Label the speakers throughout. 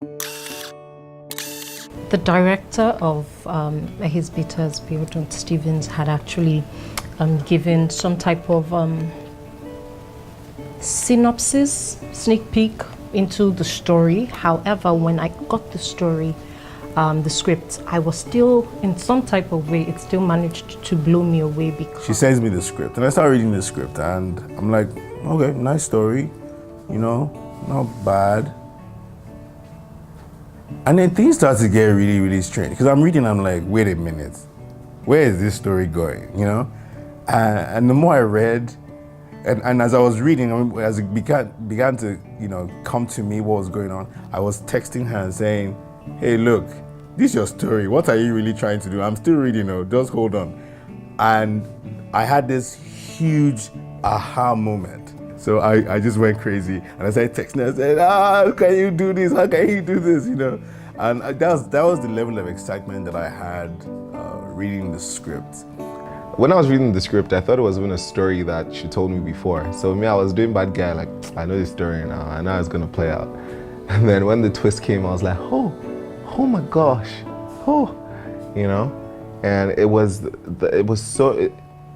Speaker 1: The director of EHI'S Bitters Behind, Stevens, had actually given some type of synopsis, sneak peek into the story. However, when I got the story, the script, I was still, in some type of way, it still managed to blow me away because...
Speaker 2: She sends me the script, and I start reading the script, and I'm like, okay, nice story, you know, not bad. And then things start to get really, really strange, because I'm reading, I'm like, wait a minute, where is this story going, you know? And the more I read, and as I was reading, as it began to, you know, come to me what was going on, I was texting her and saying, hey, look, this is your story. What are you really trying to do? I'm still reading, just hold on. And I had this huge aha moment. So I just went crazy, and I started texting her and said, how can you do this? How can you do this? You know, and that was the level of excitement that I had reading the script.
Speaker 3: When I was reading the script, I thought it was even a story that she told me before. So me, I was doing bad guy, like, I know this story now, I know it's gonna play out. And then when the twist came, I was like, oh my gosh, you know? And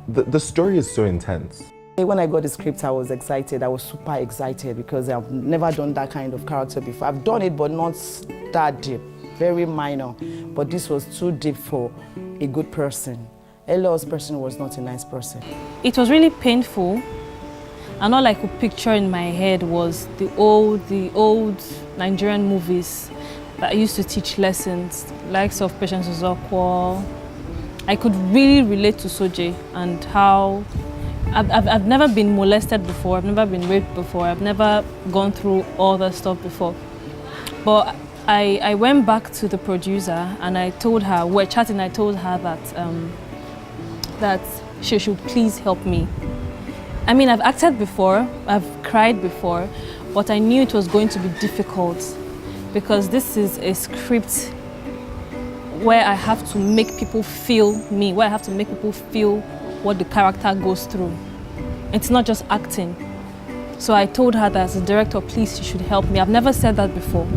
Speaker 3: the story is so intense.
Speaker 4: When I got the script, I was excited. I was super excited because I've never done that kind of character before. I've done it, but not that deep, very minor. But this was too deep for a good person. Elo's person was not a nice person.
Speaker 5: It was really painful, and all I could picture in my head was the old Nigerian movies that used to teach lessons, likes of Patience Uzokwo. I could really relate to Soje and how I've never been molested before, I've never been raped before, I've never gone through all that stuff before. But I went back to the producer and I told her, we're chatting, I told her that she should please help me. I mean, I've acted before, I've cried before, but I knew it was going to be difficult because this is a script where I have to make people feel me, where I have to make people feel what the character goes through. It's not just acting. So I told her that as a director, please, she should help me. I've never said that before.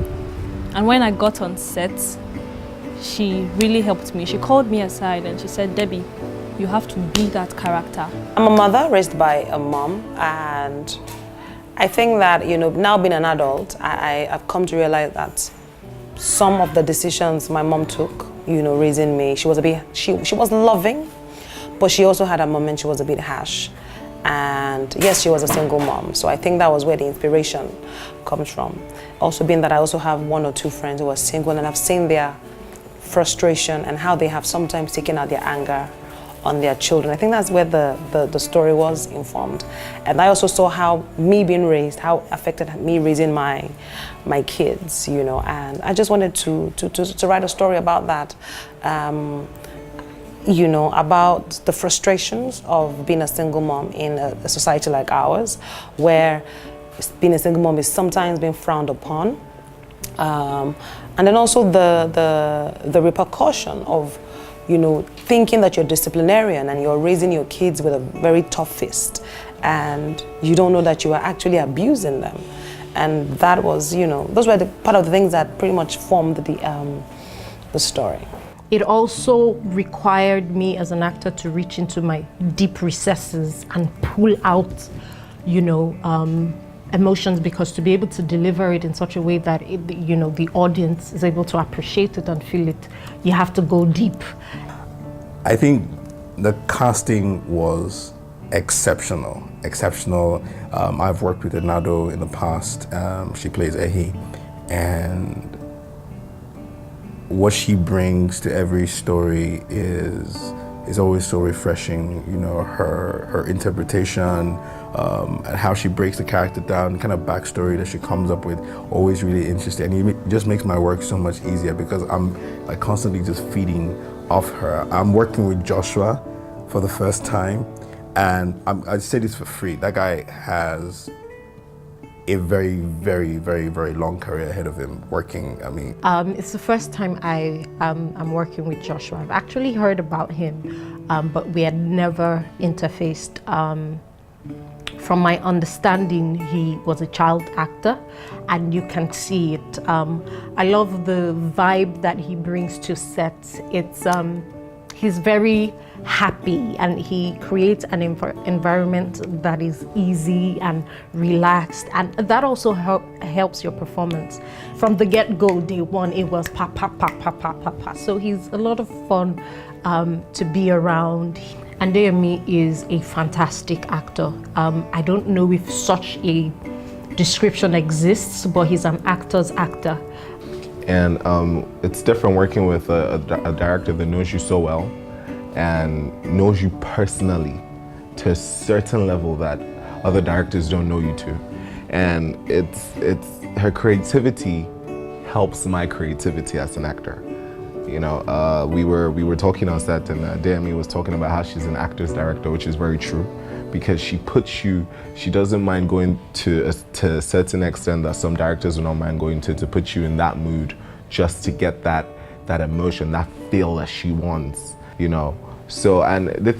Speaker 5: And when I got on set, she really helped me. She called me aside and she said, Debbie, you have to be that character.
Speaker 6: I'm a mother raised by a mom, and I think that, you know, now being an adult, I've come to realize that some of the decisions my mom took, you know, raising me, she was loving, but she also had a moment she was a bit harsh. And yes, she was a single mom, so I think that was where the inspiration comes from. Also being that I also have one or two friends who are single, and I've seen their frustration and how they have sometimes taken out their anger on their children. I think that's where the story was informed. And I also saw how me being raised, how affected me raising my kids, you know, and I just wanted to write a story about that. You know, about the frustrations of being a single mom in a society like ours, where being a single mom is sometimes being frowned upon. And then also the repercussion of, you know, thinking that you're disciplinarian and you're raising your kids with a very tough fist, and you don't know that you are actually abusing them. And that was, you know, those were part of the things that pretty much formed the story.
Speaker 1: It also required me as an actor to reach into my deep recesses and pull out, you know, emotions, because to be able to deliver it in such a way that, you know, the audience is able to appreciate it and feel it, you have to go deep.
Speaker 2: I think the casting was exceptional. I've worked with Enado in the past. She plays Ehi, and what she brings to every story is always so refreshing. You know, her interpretation, and how she breaks the character down, kind of backstory that she comes up with, always really interesting. And it just makes my work so much easier because I'm like constantly just feeding off her. I'm working with Joshua for the first time, and I say this for free. That guy has a very, very, very, very long career ahead of him working. I mean,
Speaker 1: it's the first time I'm working with Joshua. I've actually heard about him, but we had never interfaced from my understanding, he was a child actor, and you can see it. I love the vibe that he brings to sets. He's very happy, and he creates an environment that is easy and relaxed, and that also helps your performance. From the get-go, day one, it was pa pa pa pa pa pa pa. So he's a lot of fun to be around. And Deyemi is a fantastic actor. I don't know if such a description exists, but he's an actor's actor.
Speaker 3: And it's different working with a director that knows you so well and knows you personally to a certain level that other directors don't know you to. And it's her creativity helps my creativity as an actor. You know, we were talking on set, and Deyemi was talking about how she's an actor's director, which is very true, because she doesn't mind going to a certain extent that some directors will not mind going to put you in that mood, just to get that emotion, that feel that she wants, you know. So, and the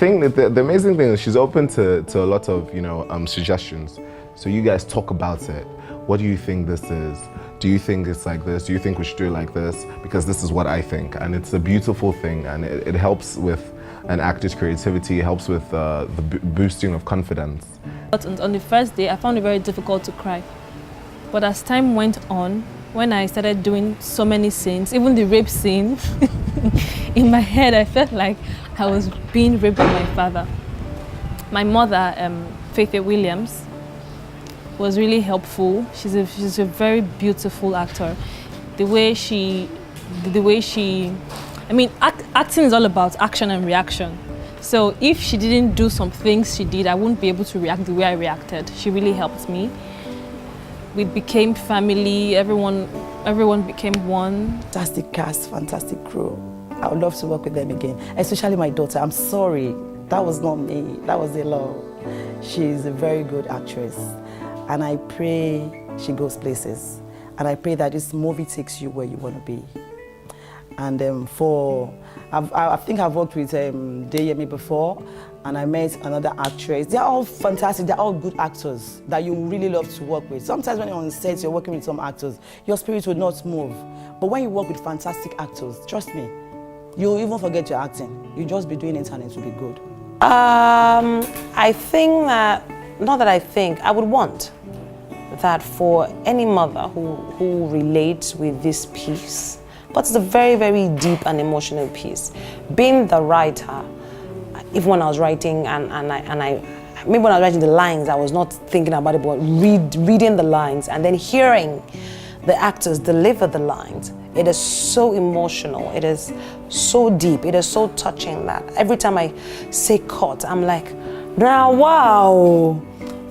Speaker 3: amazing thing is she's open to a lot of, you know, suggestions. So you guys talk about it. What do you think this is? Do you think it's like this? Do you think we should do it like this? Because this is what I think. And it's a beautiful thing, and it helps with an actor's creativity. It helps with the boosting of confidence.
Speaker 5: But on the first day, I found it very difficult to cry. But as time went on, when I started doing so many scenes, even the rape scene, in my head I felt like I was being raped by my father. My mother, Faith Williams, was really helpful. She's a very beautiful actor. The way she, I mean, acting is all about action and reaction. So if she didn't do some things she did, I wouldn't be able to react the way I reacted. She really helped me. We became family. Everyone became one.
Speaker 4: Fantastic cast, fantastic crew. I would love to work with them again, especially my daughter. I'm sorry, that was not me. That was Elo. She's a very good actress. And I pray she goes places. And I pray that this movie takes you where you want to be. And I think I've worked with Deyemi before, and I met another actress. They're all fantastic, they're all good actors that you really love to work with. Sometimes when you're on set, you're working with some actors, your spirit will not move. But when you work with fantastic actors, trust me, you'll even forget your acting. You'll just be doing it and it will be good.
Speaker 6: I think that, not that I think, I would want that for any mother who relates with this piece, but it's a very, very deep and emotional piece. Being the writer, even when I was writing maybe when I was writing the lines, I was not thinking about it, but reading the lines and then hearing the actors deliver the lines, it is so emotional, it is so deep, it is so touching that every time I say cut, I'm like, now wow.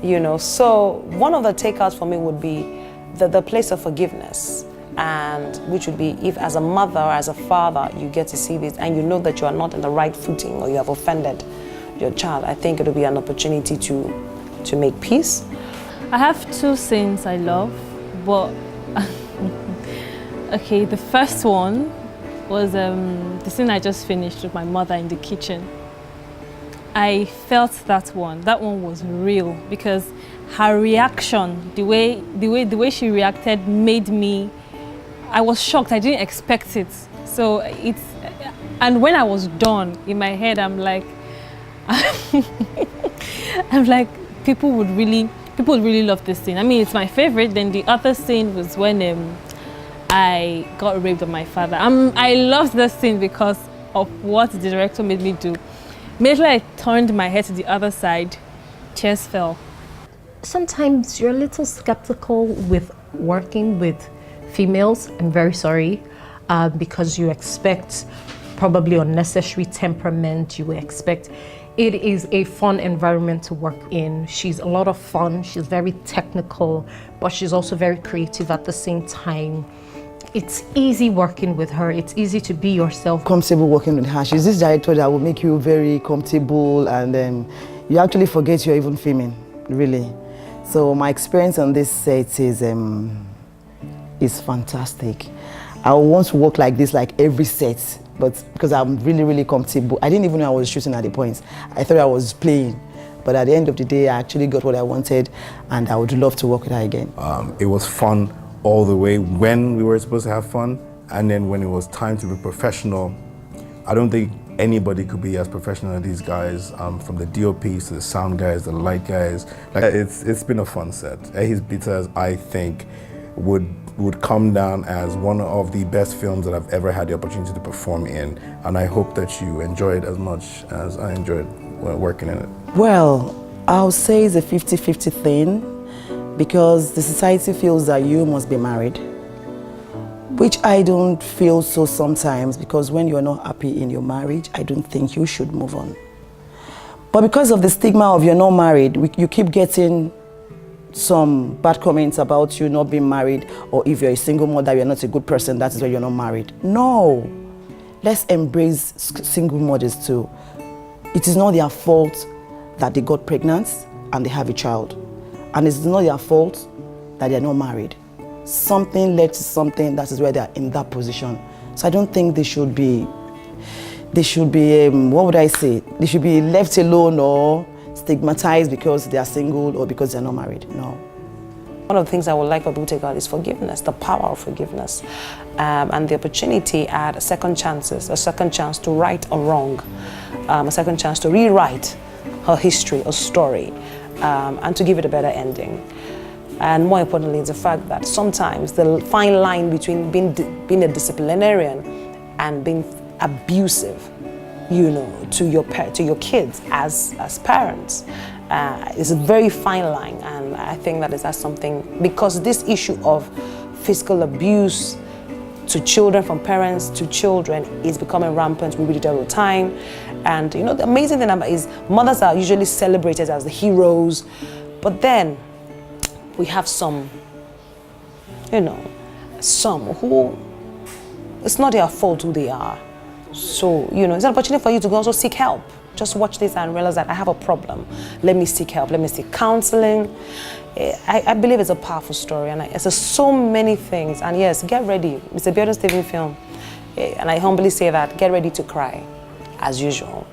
Speaker 6: You know, so one of the takeouts for me would be the place of forgiveness, and which would be if as a mother or as a father you get to see this and you know that you are not in the right footing or you have offended your child, I think it would be an opportunity to make peace.
Speaker 5: I have two scenes I love, but okay, the first one was the scene I just finished with my mother in the kitchen. I felt that one. That one was real because her reaction, the way she reacted, made me. I was shocked. I didn't expect it. So and when I was done, in my head, I'm like, people would really love this scene. I mean, it's my favorite. Then the other scene was when I got raped by my father. I loved that scene because of what the director made me do. Immediately I turned my head to the other side, chairs fell.
Speaker 1: Sometimes you're a little skeptical with working with females. I'm very sorry, because you expect probably unnecessary temperament. You expect it is a fun environment to work in. She's a lot of fun. She's very technical, but she's also very creative at the same time. It's easy working with her. It's easy to be yourself.
Speaker 4: Comfortable working with her. She's this director that will make you very comfortable, and then you actually forget you're even filming, really. So my experience on this set is fantastic. I want to work like this, like every set, but because I'm really, really comfortable. I didn't even know I was shooting at the point. I thought I was playing. But at the end of the day, I actually got what I wanted, and I would love to work with her again.
Speaker 2: It was fun all the way when we were supposed to have fun, and then when it was time to be professional, I don't think anybody could be as professional as these guys, from the DOPs to the sound guys, the light guys. Like, it's been a fun set. EHI'S Bitters, I think, would come down as one of the best films that I've ever had the opportunity to perform in, and I hope that you enjoy it as much as I enjoyed working in it.
Speaker 4: Well, I'll say it's a 50-50 thing, because the society feels that you must be married, which I don't feel so sometimes, because when you're not happy in your marriage, I don't think you should move on. But because of the stigma of you're not married, you keep getting some bad comments about you not being married, or if you're a single mother, you're not a good person, that is why you're not married. No, let's embrace single mothers too. It is not their fault that they got pregnant and they have a child. And it's not their fault that they're not married. Something led to something, that is why they're in that position. So I don't think they should be, what would I say? They should be left alone or stigmatized because they are single or because they're not married. No.
Speaker 6: One of the things I would like for people to take out is forgiveness, the power of forgiveness, and the opportunity at second chances, a second chance to right a wrong, a second chance to rewrite her history, a story, and to give it a better ending. And more importantly, it's the fact that sometimes the fine line between being a disciplinarian and being abusive, you know, to your kids as parents, is a very fine line. And I think that is something, because this issue of physical abuse to children, from parents to children, is becoming rampant. We read it all the time. And you know, the amazing thing about is mothers are usually celebrated as the heroes, but then we have some, you know, some who, it's not their fault who they are. So, you know, it's an opportunity for you to go also seek help. Just watch this and realize that I have a problem. Let me seek help. Let me seek counseling. I believe it's a powerful story, and it's so many things. And yes, get ready. It's a beautiful film. And I humbly say that, get ready to cry, as usual.